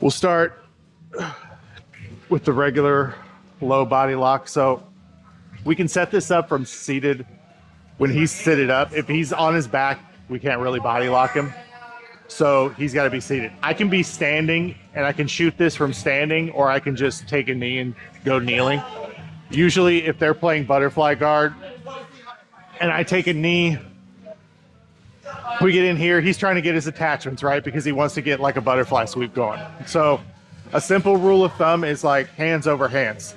We'll start with the regular low body lock. So we can set this up from seated when he's seated up. If he's on his back, we can't really body lock him. So he's got to be seated. I can be standing and I can shoot this from standing, or I can just take a knee and go kneeling. Usually if they're playing butterfly guard and I take a knee, we get in here, he's trying to get his attachments, right? Because he wants to get like a butterfly sweep going. So a simple rule of thumb is like hands over hands.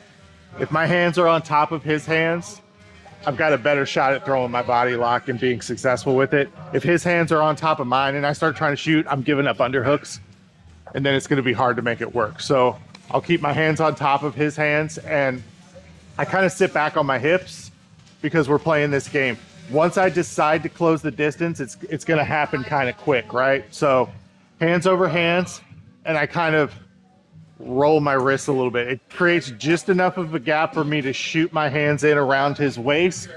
If my hands are on top of his hands, I've got a better shot at throwing my body lock and being successful with it. If his hands are on top of mine and I start trying to shoot, I'm giving up underhooks, and then it's going to be hard to make it work. So I'll keep my hands on top of his hands, and I kind of sit back on my hips because we're playing this game. Once I decide to close the distance, it's going to happen kind of quick, right? So hands over hands, and I kind of roll my wrists a little bit. It creates just enough of a gap for me to shoot my hands in around his waist,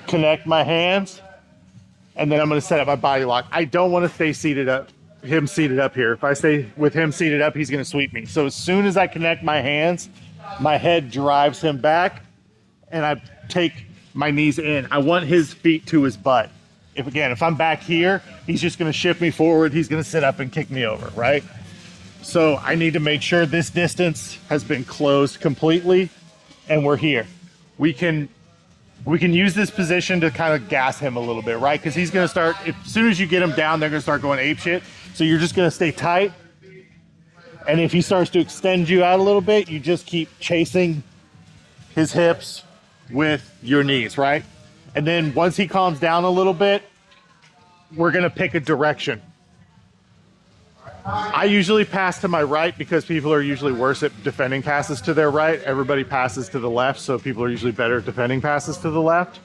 connect my hands, and then I'm going to set up my body lock. I don't want to stay seated up, him seated up here. If I stay with him seated up, he's going to sweep me. So as soon as I connect my hands, my head drives him back, and I take my knees in. I want his feet to his butt. If I'm back here, he's just going to shift me forward. He's going to sit up and kick me over, right? So I need to make sure this distance has been closed completely, and we're here. We can use this position to kind of gas him a little bit, right? Because he's going to start, as soon as you get him down, they're going to start going ape shit. So you're just going to stay tight. And if he starts to extend you out a little bit, you just keep chasing his hips with your knees, right? And then once he calms down a little bit, we're going to pick a direction. I usually pass to my right because people are usually worse at defending passes to their right. Everybody passes to the left, so people are usually better at defending passes to the left.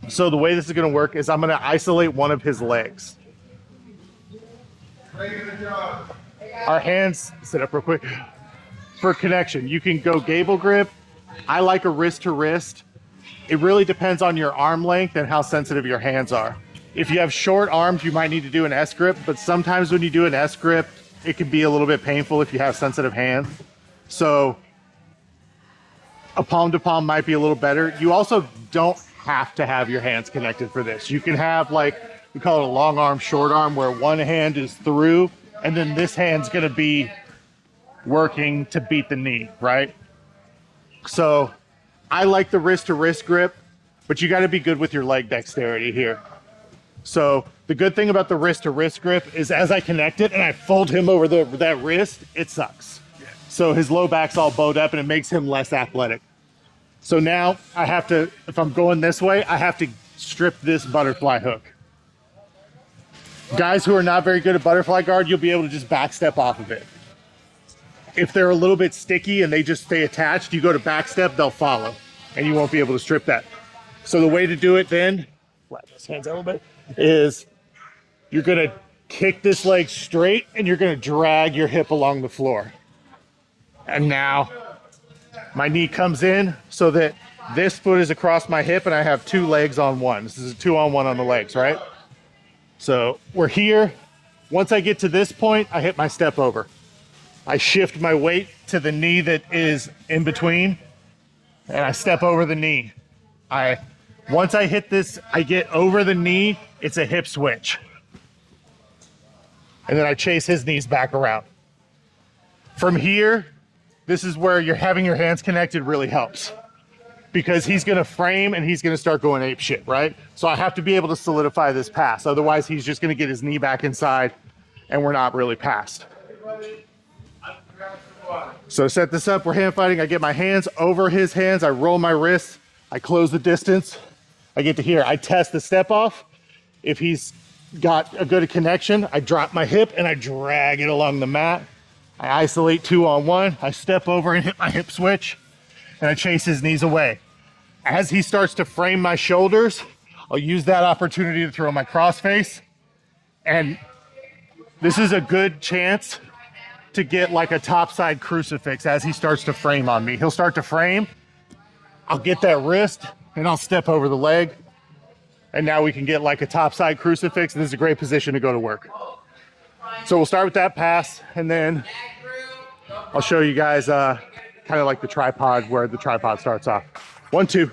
So the way this is going to work is I'm going to isolate one of his legs. Our hands, sit up real quick. For connection, you can go gable grip. I like a wrist to wrist. It really depends on your arm length and how sensitive your hands are. If you have short arms, you might need to do an S grip, but sometimes when you do an S grip, it can be a little bit painful if you have sensitive hands. So a palm to palm might be a little better. You also don't have to have your hands connected for this. You can have, like, we call it a long arm, short arm, where one hand is through and then this hand's gonna be working to beat the knee, right? So I like the wrist to wrist grip, but you gotta be good with your leg dexterity here. So the good thing about the wrist to wrist grip is as I connect it and I fold him over that wrist, it sucks. So his low back's all bowed up and it makes him less athletic. So now I have to, if I'm going this way, I have to strip this butterfly hook. Guys who are not very good at butterfly guard, you'll be able to just back step off of it. If they're a little bit sticky and they just stay attached, you go to back step, they'll follow and you won't be able to strip that. So the way to do it then, flatten those hands out a little bit, is you're gonna kick this leg straight and you're gonna drag your hip along the floor. And now my knee comes in so that this foot is across my hip and I have two legs on one. This is a 2-on-1 on the legs, right? So we're here. Once I get to this point, I hit my step over. I shift my weight to the knee that is in between and I step over the knee. Once I hit this, I get over the knee, it's a hip switch. And then I chase his knees back around. From here, this is where you're having your hands connected really helps. Because he's gonna frame and he's gonna start going ape shit, right? So I have to be able to solidify this pass. Otherwise, he's just gonna get his knee back inside and we're not really passed. So set this up, we're hand fighting. I get my hands over his hands, I roll my wrists, I close the distance. I get to here, I test the step off. If he's got a good connection, I drop my hip and I drag it along the mat. I isolate 2-on-1, I step over and hit my hip switch and I chase his knees away. As he starts to frame my shoulders, I'll use that opportunity to throw my crossface. And this is a good chance to get like a topside crucifix as he starts to frame on me. He'll start to frame, I'll get that wrist and I'll step over the leg. And now we can get like a topside crucifix. This is a great position to go to work. So we'll start with that pass, and then I'll show you guys kind of like the tripod, where the tripod starts off. 1, 2.